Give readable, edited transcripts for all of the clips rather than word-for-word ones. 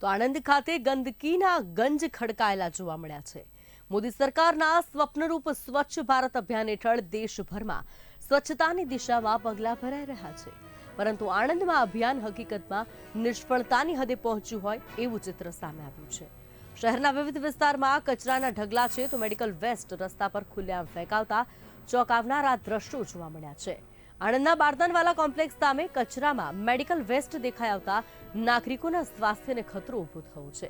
તો આણંદ ખાતે ગંદકીના ગંજ ખડકાયેલા જોવા મળ્યા છે। મોદી સરકારના સ્વપ્નરૂપ સ્વચ્છ ભારત અભિયાન હેઠળ દેશભરમાં સ્વચ્છતાની દિશામાં પગલાં ભરાઈ રહ્યા છે, પરંતુ આણંદમાં અભિયાન હકીકતમાં નિષ્ફળતાની હદે પહોંચ્યું હોય એવું ચિત્ર સામે આવ્યું છે। શહેરના વિવિધ વિસ્તારમાં કચરાના ઢગલા છે તો મેડિકલ વેસ્ટ રસ્તા પર ખુલ્લેઆમ ફેંકાવતા ચોંકાવનારા દ્રશ્યો જોવા મળ્યા છે। આણંદના બારદાનવાલા કોમ્પ્લેક્સ સામે કચરામાં મેડિકલ વેસ્ટ દેખાઈ આવતા નાગરિકોના સ્વાસ્થ્યને ખતરો ઊભો થયો છે।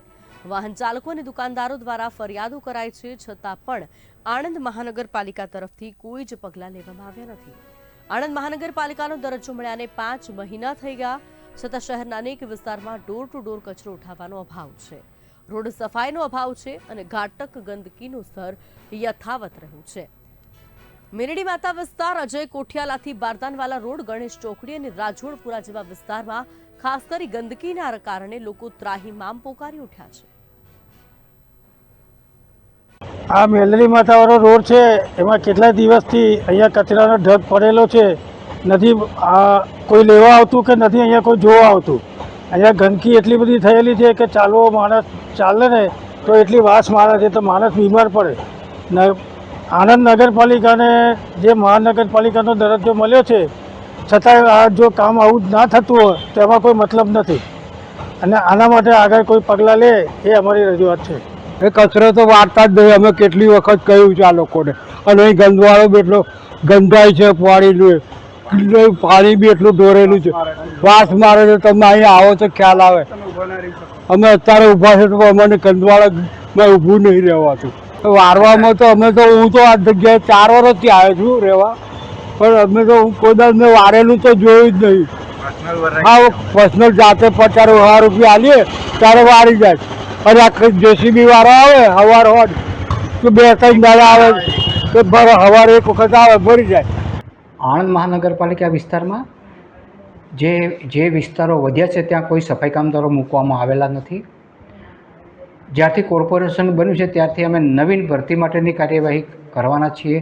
વાહન ચાલકો અને દુકાનદારો દ્વારા ફરિયાદો કરાઈ છે, છતાં પણ આણંદ મહાનગરપાલિકા તરફથી કોઈ જ પગલાં લેવામાં આવ્યા નથી। આણંદ મહાનગરપાલિકાનો દરજ્જો મળ્યાને 5 મહિના થઈ ગયા, છતાં શહેરના અનેક વિસ્તારમાં ડોર ટુ ડોર કચરો ઉઠાવવાનો અભાવ છે, રોડ સફાઈનો અભાવ છે અને ઘાતક ગંદકીનું સ્તર યથાવત રહ્યું છે। મેરડી માતા વિસ્તાર, અજય કોઠિયાલાથી બારદાનવાલા રોડ, ગણેશ ચોકડી અને રાજોડપુરા જેવા વિસ્તારમાં ખાસ કરી ગંદકીના કારણે લોકો ત્રાહિમામ પોકારી ઉઠ્યા છે। આ મેલડી માતાવાળો રોડ છે, એમાં કેટલા દિવસથી અહીંયા કચરાનો ઢગ પડેલો છે, નથી કોઈ લેવા આવતું કે નથી અહીંયા કોઈ જોવા આવતું। અહીંયા ગંદકી એટલી બધી થયેલી છે કે ચાલવો માણસ ચાલે ને તો એટલી વાસ મારે છે તો માણસ બીમાર પડે। આણંદ નગરપાલિકાને જે મહાનગરપાલિકાનો દરજ્જો મળ્યો છે, છતાં આ જો કામ આવું ના થતું હોય તો એમાં કોઈ મતલબ નથી અને આના માટે આગળ કોઈ પગલાં લે એ અમારી રજૂઆત છે। એ કચરો તો વાળતા જ નહીં, અમે કેટલી વખત કહ્યું છે આ લોકોને, અને અહીં ગંદવાળો બી એટલો ગંધાય છે, પાણી બી એટલું ઢોરેલું છે, વાસ મારે છે। તમે અહીં આવો તો ખ્યાલ આવે। અમે અત્યારે ઊભા છે તો અમને ગંદવાળામાં ઊભું નહીં રહેવાતું। વારવામાં તો હું તો આ જગ્યાએ 4 વર્ષથી આવ્યો છું રહેવા, પણ અમે તો કોઈ મેં વારેલું તો જોયું જ નહીં। હા, પર્સનલ જાતે 50,000 રૂપિયા આલીએ ત્યારે વારી જાય, અને આખી જેસીબી વાળો આવે સવાર હોય કે 2-3 દાડા આવે કે સવારે એક વખત આવે ભરી જાય। આણંદ મહાનગરપાલિકા વિસ્તારમાં જે વિસ્તારો વધ્યા છે ત્યાં કોઈ સફાઈ કામદારો મૂકવામાં આવેલા નથી। જ્યારથી કોર્પોરેશન બન્યું છે ત્યારથી અમે નવીન ભરતી માટેની કાર્યવાહી કરવાના છીએ।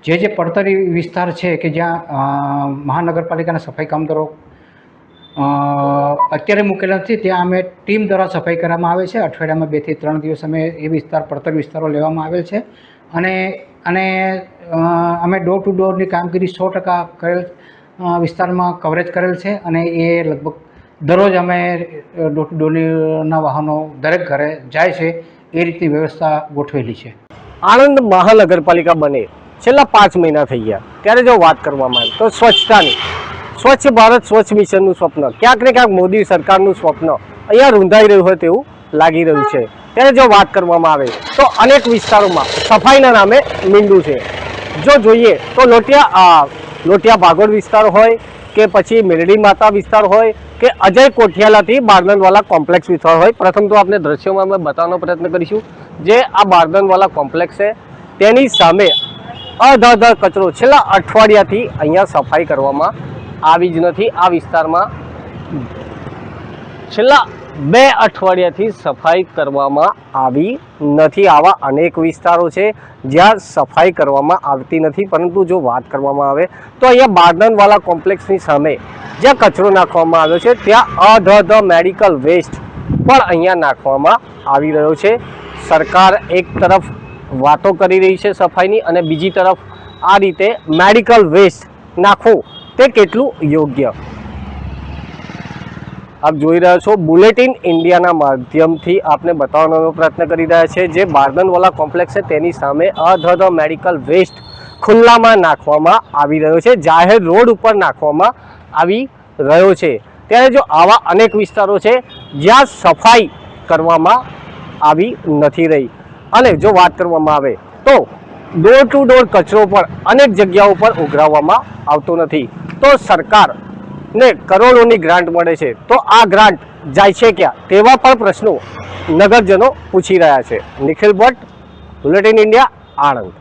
જે પડતરી વિસ્તાર છે કે જ્યાં મહાનગરપાલિકાના સફાઈ કામદારો અત્યારે મૂકેલા નથી, ત્યાં અમે ટીમ દ્વારા સફાઈ કરવામાં આવે છે। અઠવાડિયામાં 2 થી 3 દિવસ અમે એ પડતર વિસ્તારો લેવામાં આવેલ છે, અને અમે ડોર ટુ ડોરની કામગીરી 100% કરેલ વિસ્તારમાં કવરેજ કરેલ છે, અને એ લગભગ દરરોજ અમે ડોર ટુ ડોરના વાહનો દરેક ઘરે જાય છે એ રીતની વ્યવસ્થા ગોઠવેલી છે। આણંદ મહાનગરપાલિકા બને છેલ્લા 5 મહિના થઈ ગયા, ત્યારે જો વાત કરવામાં આવે તો સ્વચ્છતાની, સ્વચ્છ ભારત સ્વચ્છ મિશનનું સ્વપ્ન ક્યાંક ને ક્યાંક મોદી સરકારનું સ્વપ્ન અહીંયા રૂંધાઈ રહ્યું હોય તેવું લાગી રહ્યું છે। ત્યારે જો વાત કરવામાં આવે તો અનેક વિસ્તારોમાં સફાઈના નામે મીંડું છે। જો જોઈએ તો લોટિયા ભાગોળ વિસ્તાર હોય કે પછી મેરડી માતા વિસ્તાર હોય કે અજય કોઠિયાલાથી બારદાનવાલા કોમ્પ્લેક્સ વિસ્તાર હોય। પ્રથમ તો આપણે દ્રશ્યોમાં અમે બતાવવાનો પ્રયત્ન કરીશું। જે આ બારદાનવાલા કોમ્પ્લેક્સ છે તેની સામે અધધર કચરો છેલ્લા અઠવાડિયાથી અહીંયા સફાઈ કરવામાં આવી જ નથી। આ વિસ્તારમાં છેલ્લા 2 અઠવાડિયાથી સફાઈ કરવામાં આવી નથી। આવા અનેક વિસ્તારો છે જ્યાં સફાઈ કરવામાં આવતી નથી, પરંતુ જો વાત કરવામાં આવે તો અહીંયા બારદાનવાલા કોમ્પ્લેક્સની સામે જ્યાં કચરો નાખવામાં આવ્યો છે ત્યાં અધધ મેડિકલ વેસ્ટ પણ અહીંયા નાખવામાં આવી રહ્યો છે। સરકાર એક તરફ વાતો કરી રહી છે સફાઈની, અને બીજી તરફ આ રીતે મેડિકલ વેસ્ટ નાખવું તે કેટલું યોગ્ય? આપ જોઈ રહ્યા છો બુલેટિન ઇન્ડિયાના માધ્યમથી આપને બતાવવાનો પ્રયત્ન કરી રહ્યા છે। જે બારદાનવાલા કોમ્પ્લેક્સ છે તેની સામે અધધ મેડિકલ વેસ્ટ ખુલ્લામાં નાખવામાં આવી રહ્યો છે, જાહેર રોડ ઉપર નાખવામાં આવી રહ્યો છે। ત્યારે જો આવા અનેક વિસ્તારો છે જ્યાં સફાઈ કરવામાં આવી નથી રહી, અને જો વાત કરવામાં આવે તો ડોર ટુ ડોર કચરો પણ અનેક જગ્યાઓ પર ઉઘરાવવામાં આવતો નથી। તો સરકારને કરોડોની ગ્રાન્ટ મળે છે, તો આ ગ્રાન્ટ જાય છે ક્યાં તેવા પણ પ્રશ્નો નગરજનો પૂછી રહ્યા છે। Nikhil Bhatt, bulletin India, Anand.